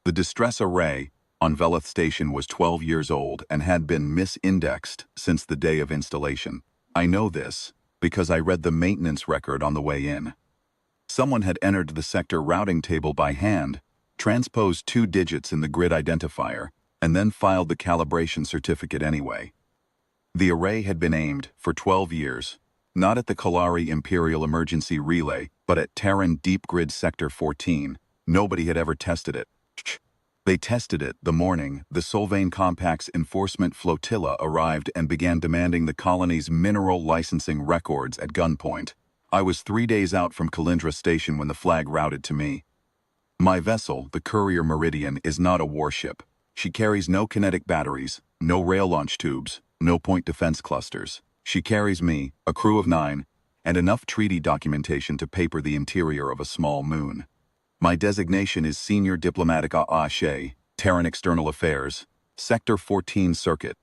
The distress array on Velith Station was 12 years old and had been misindexed since the day of installation. I know this because I read the maintenance record on the way in. Someone had entered the sector routing table by hand, transposed 2 digits in the grid identifier, and then filed the calibration certificate anyway. The array had been aimed for 12 years, not at the Kalari Imperial Emergency Relay, but at Terran Deep Grid Sector 14. Nobody had ever tested it. They tested it the morning the Solvane Compact's enforcement flotilla arrived and began demanding the colony's mineral licensing records at gunpoint. I was 3 days out from Kalindra Station when the flag routed to me. My vessel, the Courier Meridian, is not a warship. She carries no kinetic batteries, no rail launch tubes, no point defense clusters. She carries me, a crew of 9, and enough treaty documentation to paper the interior of a small moon. My designation is Senior Diplomatic Attaché, Terran External Affairs, Sector 14 Circuit.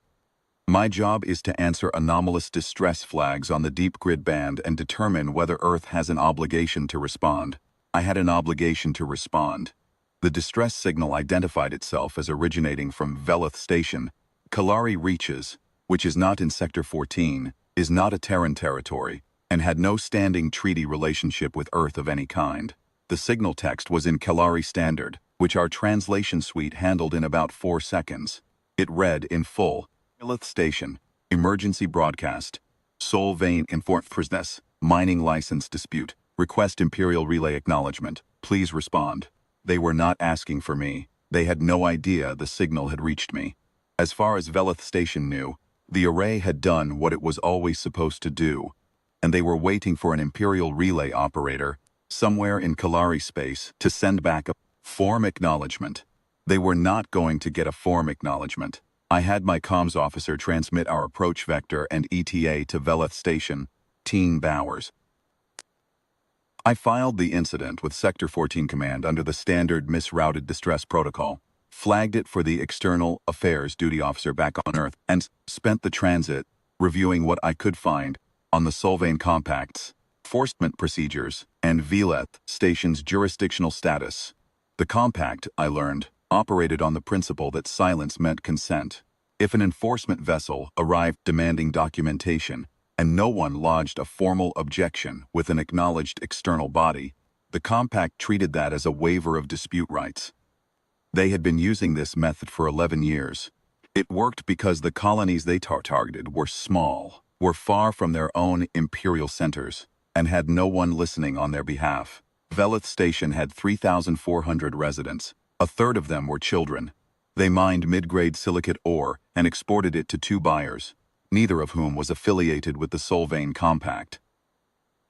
My job is to answer anomalous distress flags on the deep grid band and determine whether Earth has an obligation to respond. I had an obligation to respond. The distress signal identified itself as originating from Velith Station. Kalari Reaches, which is not in Sector 14, is not a Terran territory, and had no standing treaty relationship with Earth of any kind. The signal text was in Kalari Standard, which our translation suite handled in about 4 seconds. It read in full: Velith Station, emergency broadcast, Solvane Compact, mining license dispute, request Imperial Relay acknowledgement, please respond. They were not asking for me. They had no idea the signal had reached me. As far as Velith Station knew, the array had done what it was always supposed to do, and they were waiting for an Imperial Relay operator somewhere in Kalari space to send back a form acknowledgement. They were not going to get a form acknowledgement. I had my comms officer transmit our approach vector and ETA to Velith Station, Teen Bowers. I filed the incident with Sector 14 Command under the standard misrouted distress protocol, flagged it for the External Affairs Duty Officer back on Earth, and spent the transit reviewing what I could find on the Solvane Compact's enforcement procedures and Velith Station's jurisdictional status. The Compact, I learned, operated on the principle that silence meant consent. If an enforcement vessel arrived demanding documentation and no one lodged a formal objection with an acknowledged external body, the Compact treated that as a waiver of dispute rights. They had been using this method for 11 years. It worked because the colonies they targeted were small, were far from their own imperial centers, and had no one listening on their behalf. Velith Station had 3,400 residents. A third of them were children. They mined mid-grade silicate ore and exported it to 2 buyers, neither of whom was affiliated with the Solvane Compact.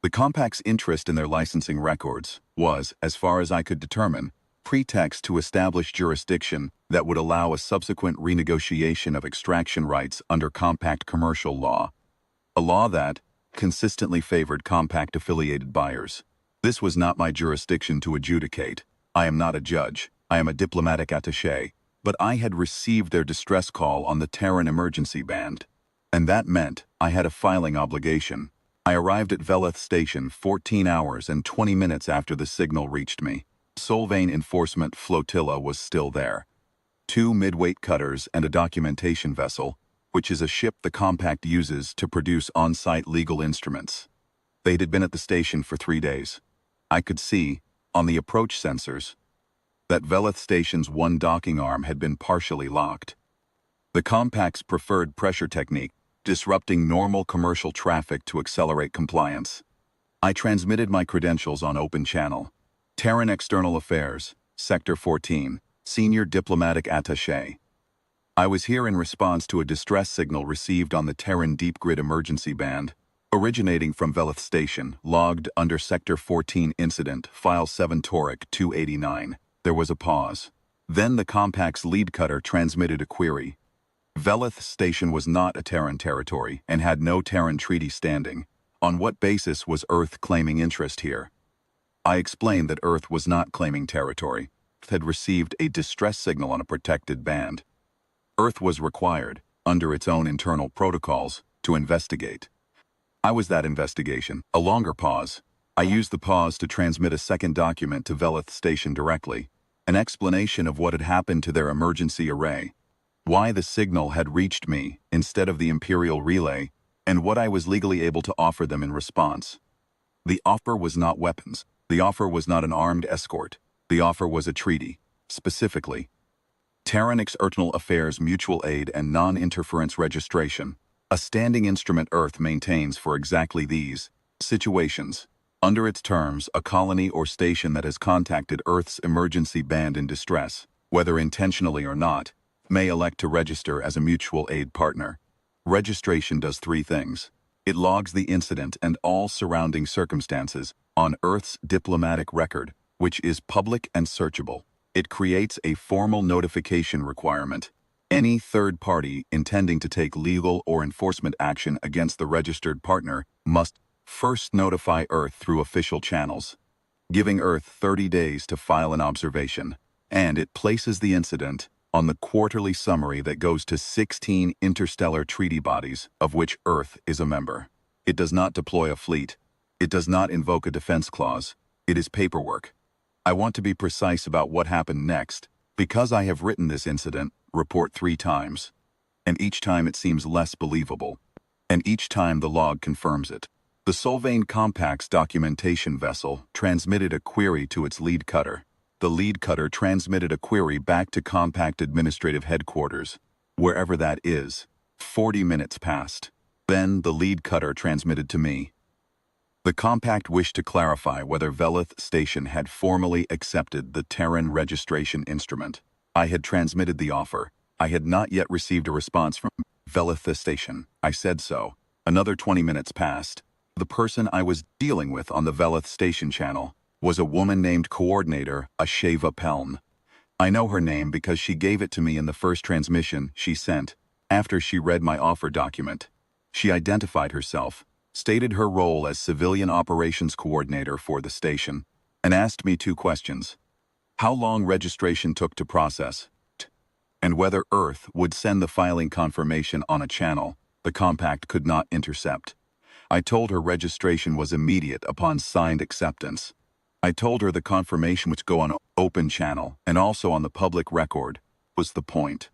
The Compact's interest in their licensing records was, as far as I could determine, pretext to establish jurisdiction that would allow a subsequent renegotiation of extraction rights under Compact commercial law, a law that consistently favored Compact-affiliated buyers. This was not my jurisdiction to adjudicate. I am not a judge. I am a diplomatic attaché. But I had received their distress call on the Terran emergency band, and that meant I had a filing obligation. I arrived at Velith Station 14 hours and 20 minutes after the signal reached me. Solvane Enforcement Flotilla was still there. 2 midweight cutters and a documentation vessel, which is a ship the Compact uses to produce on-site legal instruments. They had been at the station for 3 days. I could see, on the approach sensors, that Velith Station's one docking arm had been partially locked. The Compact's preferred pressure technique, disrupting normal commercial traffic to accelerate compliance. I transmitted my credentials on open channel. Terran External Affairs, Sector 14, Senior Diplomatic Attaché. I was here in response to a distress signal received on the Terran Deep Grid Emergency Band, originating from Velith Station, logged under Sector 14 Incident, File 7 Toric 289. There was a pause. Then the Compact's lead cutter transmitted a query. Velith Station was not a Terran territory and had no Terran treaty standing. On what basis was Earth claiming interest here? I explained that Earth was not claiming territory. Earth had received a distress signal on a protected band. Earth was required, under its own internal protocols, to investigate. I was that investigation. A longer pause. I used the pause to transmit a second document to Velith Station directly. an explanation of what had happened to their emergency array, why the signal had reached me instead of the Imperial relay, and what I was legally able to offer them in response. The offer was not weapons. The offer was not an armed escort. The offer was a treaty. Specifically, Terran External Affairs Mutual Aid and Non-Interference Registration, a standing instrument Earth maintains for exactly these situations. Under its terms, a colony or station that has contacted Earth's emergency band in distress, whether intentionally or not, may elect to register as a mutual aid partner. Registration does three things. It logs the incident and all surrounding circumstances on Earth's diplomatic record, which is public and searchable. It creates a formal notification requirement. Any third party intending to take legal or enforcement action against the registered partner must first notify Earth through official channels, giving Earth 30 days to file an observation, and it places the incident on the quarterly summary that goes to 16 interstellar treaty bodies, of which Earth is a member. It does not deploy a fleet. It does not invoke a defense clause. It is paperwork. I want to be precise about what happened next, because I have written this incident report 3 times, and each time it seems less believable, and each time the log confirms it. The Solvane Compact's documentation vessel transmitted a query to its lead cutter. The lead cutter transmitted a query back to Compact Administrative Headquarters, wherever that is. 40 minutes passed. Then the lead cutter transmitted to me. The Compact wished to clarify whether Velith Station had formally accepted the Terran registration instrument. I had transmitted the offer. I had not yet received a response from Velith Station. I said so. Another 20 minutes passed. The person I was dealing with on the Velith Station channel was a woman named Coordinator Asheva Peln. I know her name because she gave it to me in the first transmission she sent after she read my offer document. She identified herself, stated her role as Civilian Operations Coordinator for the station, and asked me 2 questions. How long registration took to process, and whether Earth would send the filing confirmation on a channel the Compact could not intercept. I told her registration was immediate upon signed acceptance. I told her the confirmation would go on open channel and also on the public record was the point.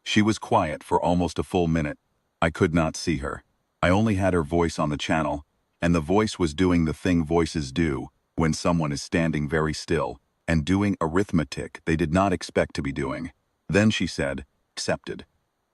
She was quiet for almost a full minute. I could not see her. I only had her voice on the channel, and the voice was doing the thing voices do when someone is standing very still and doing arithmetic they did not expect to be doing. Then she said, accepted.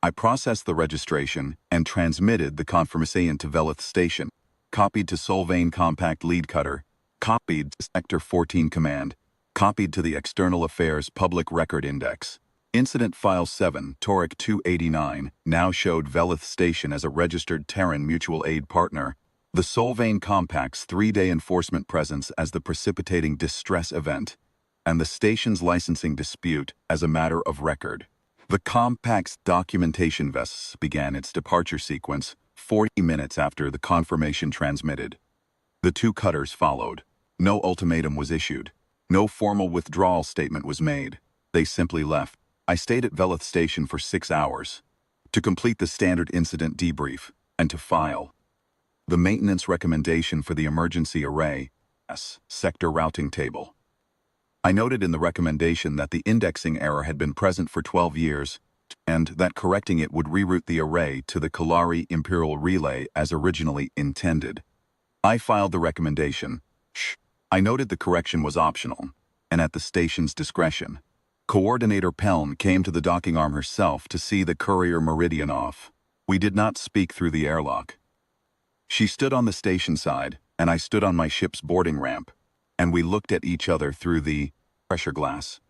I processed the registration and transmitted the confirmation to Velith Station, copied to Solvane Compact Lead Cutter, copied to Sector 14 Command, copied to the External Affairs Public Record Index. Incident File 7, Toric 289, now showed Velith Station as a registered Terran mutual aid partner. The Solvane Compact's 3-day enforcement presence as the precipitating distress event, and the station's licensing dispute as a matter of record. The Compact's documentation vessel began its departure sequence 40 minutes after the confirmation transmitted. The 2 cutters followed. No ultimatum was issued. No formal withdrawal statement was made. They simply left. I stayed at Velith Station for 6 hours to complete the standard incident debrief and to file the maintenance recommendation for the emergency array sector routing table. I noted in the recommendation that the indexing error had been present for 12 years and that correcting it would reroute the array to the Kalari Imperial Relay as originally intended. I filed the recommendation. I noted the correction was optional and at the station's discretion. Coordinator Peln came to the docking arm herself to see the courier Meridian off. We did not speak through the airlock. She stood on the station side, and I stood on my ship's boarding ramp, and we looked at each other through the pressure glass.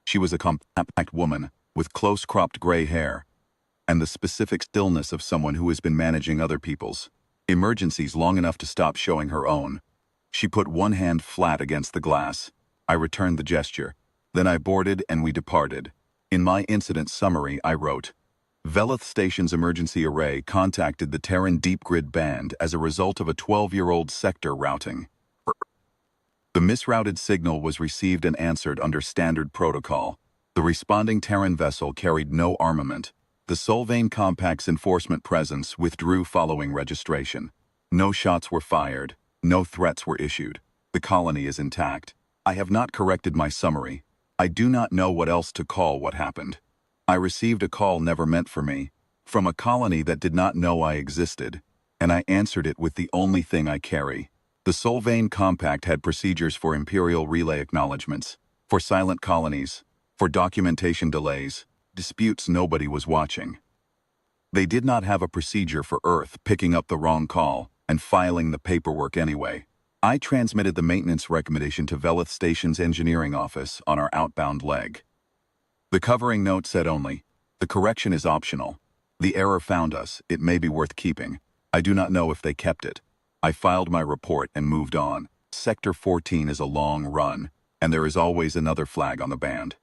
She was a compact woman with close-cropped gray hair, and the specific stillness of someone who has been managing other people's emergencies long enough to stop showing her own. She put one hand flat against the glass. I returned the gesture. Then I boarded and we departed. In my incident summary, I wrote, Velith Station's emergency array contacted the Terran Deep Grid Band as a result of a 12-year-old sector routing. The misrouted signal was received and answered under standard protocol. The responding Terran vessel carried no armament. The Solvane Compact's enforcement presence withdrew following registration. No shots were fired. No threats were issued. The colony is intact. I have not corrected my summary. I do not know what else to call what happened. I received a call never meant for me, from a colony that did not know I existed, and I answered it with the only thing I carry. The Solvane Compact had procedures for Imperial relay acknowledgements, for silent colonies, for documentation delays, disputes nobody was watching. They did not have a procedure for Earth picking up the wrong call and filing the paperwork anyway. I transmitted the maintenance recommendation to Velith Station's engineering office on our outbound leg. The covering note said only, "The correction is optional. The error found us, it may be worth keeping." I do not know if they kept it. I filed my report and moved on. Sector 14 is a long run, and there is always another flag on the band.